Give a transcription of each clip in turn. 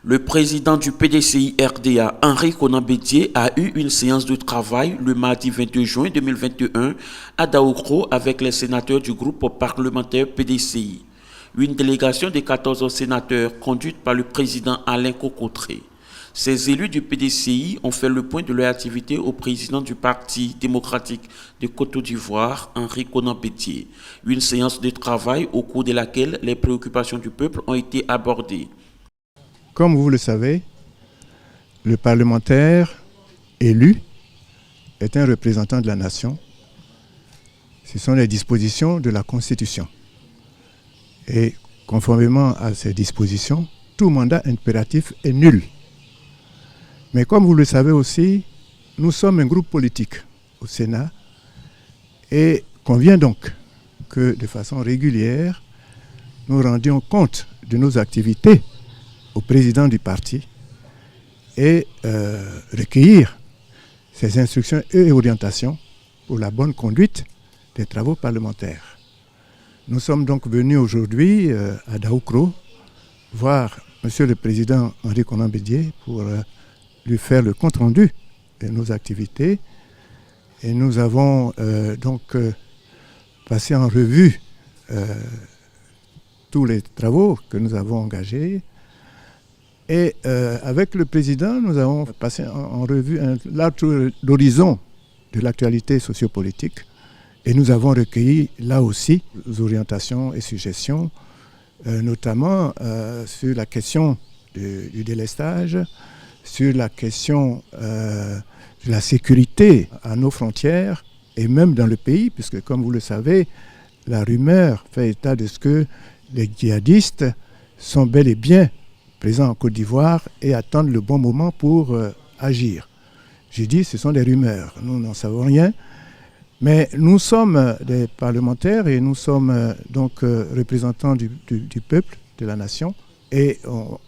Le président du PDCI RDA, Henri Konan Bédié, a eu une séance de travail le mardi 22 juin 2021 à Daoukro avec les sénateurs du groupe parlementaire PDCI. Une délégation de 14 sénateurs conduite par le président Alain Cocotré. Ces élus du PDCI ont fait le point de leur activité au président du Parti démocratique de Côte d'Ivoire, Henri Konan Bédié. Une séance de travail au cours de laquelle les préoccupations du peuple ont été abordées. Comme vous le savez, le parlementaire élu est un représentant de la nation. Ce sont les dispositions de la Constitution. Et conformément à ces dispositions, tout mandat impératif est nul. Mais comme vous le savez aussi, nous sommes un groupe politique au Sénat et convient donc que de façon régulière, nous rendions compte de nos activités au président du parti et recueillir ses instructions et orientations pour la bonne conduite des travaux parlementaires. Nous sommes donc venus aujourd'hui à Daoukro voir Monsieur le Président Henri Konan Bédié pour lui faire le compte-rendu de nos activités. Et nous avons donc passé en revue tous les travaux que nous avons engagés. Et avec le président, nous avons passé en revue un large horizon de l'actualité sociopolitique. Et nous avons recueilli là aussi des orientations et suggestions, notamment sur la question du délestage, sur la question de la sécurité à nos frontières et même dans le pays, puisque comme vous le savez, la rumeur fait état de ce que les djihadistes sont bel et bien présents en Côte d'Ivoire et attendent le bon moment pour agir. J'ai dit ce sont des rumeurs, nous n'en savons rien, mais nous sommes des parlementaires et nous sommes donc représentants du peuple, de la nation, et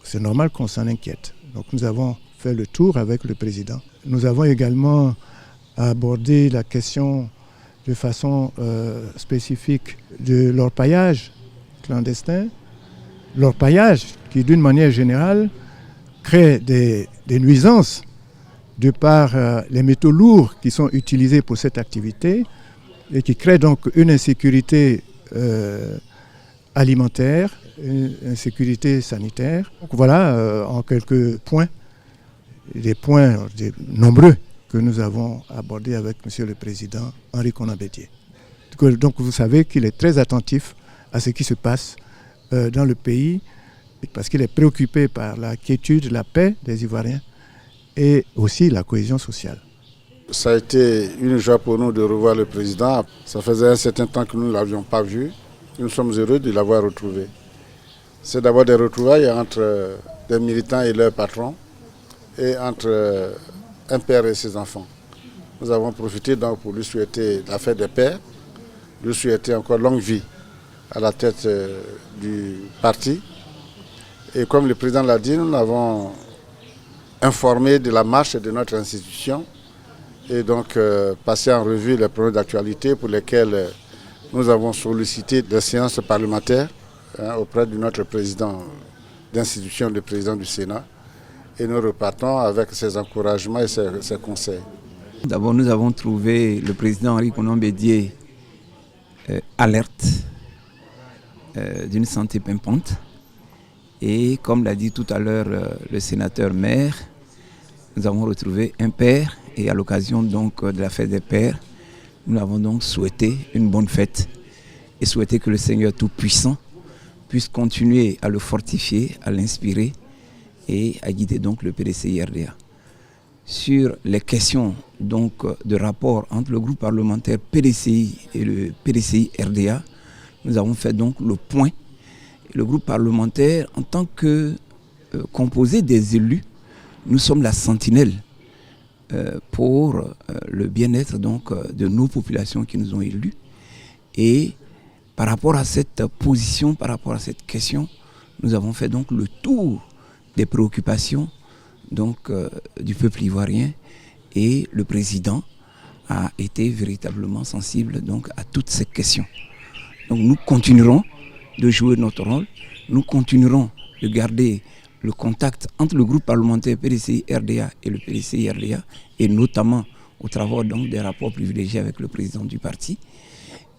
c'est normal qu'on s'en inquiète. Donc nous avons fait le tour avec le président. Nous avons également abordé la question de façon spécifique de l'orpaillage clandestin. L'orpaillage qui, d'une manière générale, crée des nuisances de par les métaux lourds qui sont utilisés pour cette activité et qui crée donc une insécurité alimentaire, une insécurité sanitaire. Donc voilà en quelques points, des points nombreux que nous avons abordés avec M. le Président Henri Konan Bédié. Donc vous savez qu'il est très attentif à ce qui se passe dans le pays parce qu'il est préoccupé par la quiétude, la paix des Ivoiriens et aussi la cohésion sociale. Ça a été une joie pour nous de revoir le président. Ça faisait un certain temps que nous ne l'avions pas vu. Nous sommes heureux de l'avoir retrouvé. C'est d'abord des retrouvailles entre des militants et leurs patrons et entre un père et ses enfants. Nous avons profité donc pour lui souhaiter la fête des pères, lui souhaiter encore longue vie à la tête du parti. Et comme le président l'a dit, nous avons informé de la marche de notre institution et donc passé en revue les problèmes d'actualité pour lesquels nous avons sollicité des séances parlementaires auprès de notre président d'institution, le président du Sénat. Et nous repartons avec ses encouragements et ses conseils. D'abord, nous avons trouvé le président Henri Konan Bédié alerte, d'une santé pimpante. Et comme l'a dit tout à l'heure le sénateur maire, nous avons retrouvé un père et à l'occasion donc de la fête des pères, nous avons donc souhaité une bonne fête et souhaité que le Seigneur Tout-Puissant puisse continuer à le fortifier, à l'inspirer et à guider donc le PDCI RDA. Sur les questions donc de rapport entre le groupe parlementaire PDCI et le PDCI RDA, nous avons fait donc le point. Le groupe parlementaire, en tant que composé des élus, nous sommes la sentinelle pour le bien-être donc de nos populations qui nous ont élus. Et par rapport à cette position, par rapport à cette question, nous avons fait donc le tour des préoccupations donc, du peuple ivoirien et le président a été véritablement sensible donc, à toutes ces questions. Donc nous continuerons de jouer notre rôle, nous continuerons de garder le contact entre le groupe parlementaire PDCI-RDA et le PDCI-RDA, et notamment au travers donc des rapports privilégiés avec le président du parti.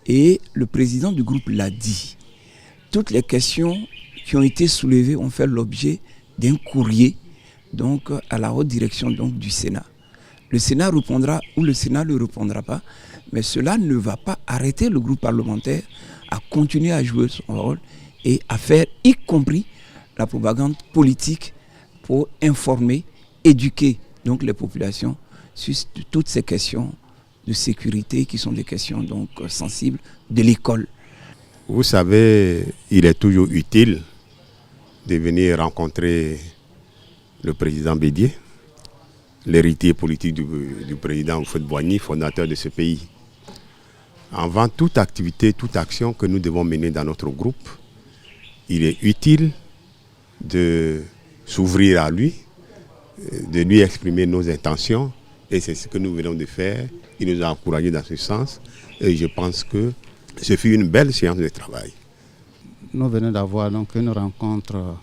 Et le président du groupe l'a dit. Toutes les questions qui ont été soulevées ont fait l'objet d'un courrier donc, à la haute direction donc, du Sénat. Le Sénat répondra ou le Sénat ne répondra pas, mais cela ne va pas arrêter le groupe parlementaire à continuer à jouer son rôle et à faire, y compris la propagande politique, pour informer, éduquer donc les populations sur toutes ces questions de sécurité qui sont des questions donc sensibles de l'école. Vous savez, il est toujours utile de venir rencontrer le président Bédié, l'héritier politique du président Houphouët-Boigny, fondateur de ce pays. Avant toute activité, toute action que nous devons mener dans notre groupe, il est utile de s'ouvrir à lui, de lui exprimer nos intentions, et c'est ce que nous venons de faire. Il nous a encouragés dans ce sens, et je pense que ce fut une belle séance de travail. Nous venons d'avoir donc une rencontre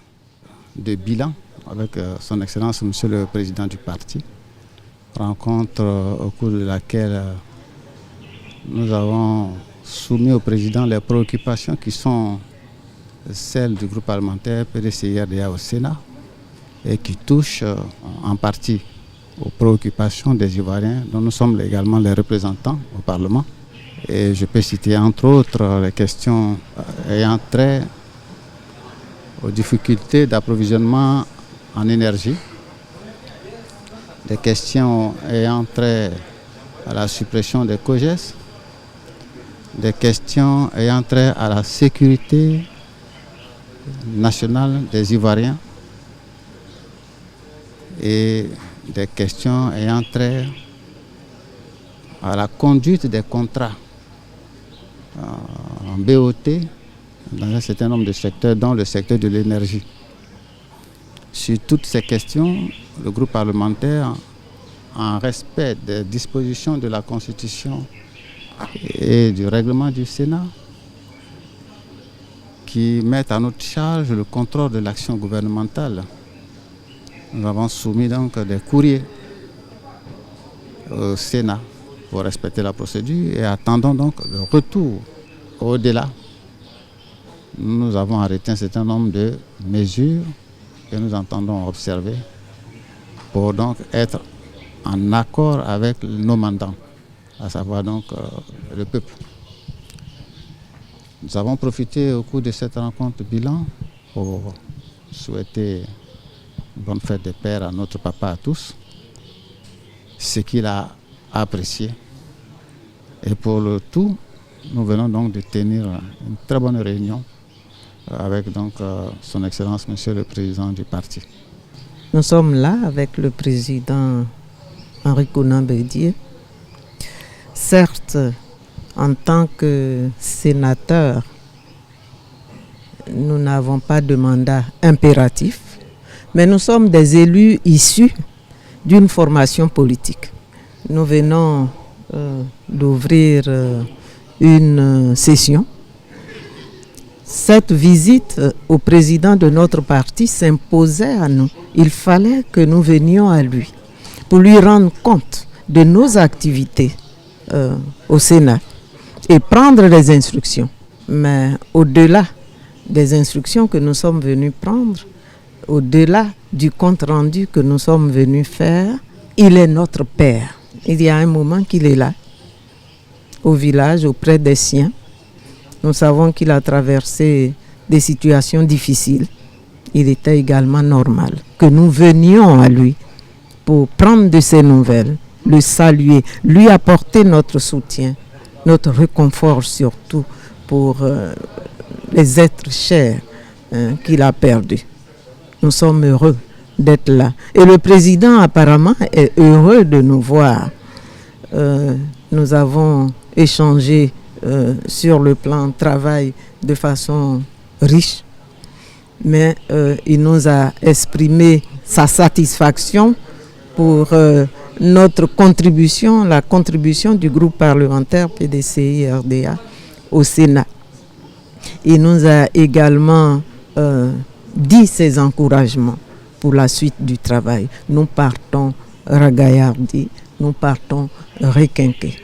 de bilan avec son Excellence Monsieur le Président du parti. Rencontre au cours de laquelle nous avons soumis au Président les préoccupations qui sont celles du groupe parlementaire PDCI-RDA au Sénat et qui touchent en partie aux préoccupations des Ivoiriens dont nous sommes également les représentants au Parlement. Et je peux citer entre autres les questions ayant trait aux difficultés d'approvisionnement en énergie, des questions ayant trait à la suppression des COGES, des questions ayant trait à la sécurité nationale des Ivoiriens et des questions ayant trait à la conduite des contrats en BOT dans un certain nombre de secteurs, dont le secteur de l'énergie. Sur toutes ces questions, le groupe parlementaire, en respect des dispositions de la Constitution et du règlement du Sénat, qui mettent à notre charge le contrôle de l'action gouvernementale, nous avons soumis donc des courriers au Sénat pour respecter la procédure et attendons donc le retour. Au-delà, nous avons arrêté un certain nombre de mesures que nous entendons observer pour donc être en accord avec nos mandants, à savoir donc le peuple. Nous avons profité au cours de cette rencontre bilan pour souhaiter bonne fête des pères à notre papa à tous, ce qu'il a apprécié. Et pour le tout, nous venons donc de tenir une très bonne réunion avec donc son Excellence Monsieur le Président du parti. Nous sommes là avec le président Henri Konan Bédié. Certes, en tant que sénateur, nous n'avons pas de mandat impératif, mais nous sommes des élus issus d'une formation politique. Nous venons d'ouvrir une session. Cette visite au président de notre parti s'imposait à nous. Il fallait que nous venions à lui pour lui rendre compte de nos activités au Sénat et prendre les instructions. Mais au-delà des instructions que nous sommes venus prendre, au-delà du compte rendu que nous sommes venus faire, il est notre père. Il y a un moment qu'il est là, au village, auprès des siens. Nous savons qu'il a traversé des situations difficiles. Il était également normal que nous venions à lui pour prendre de ses nouvelles, le saluer, lui apporter notre soutien, notre réconfort surtout pour les êtres chers qu'il a perdus. Nous sommes heureux d'être là. Et le président apparemment est heureux de nous voir. Nous avons échangé sur le plan travail de façon riche, mais il nous a exprimé sa satisfaction pour notre contribution, la contribution du groupe parlementaire PDCI-RDA au Sénat. Il nous a également dit ses encouragements pour la suite du travail. Nous partons ragaillardis, nous partons requinqués.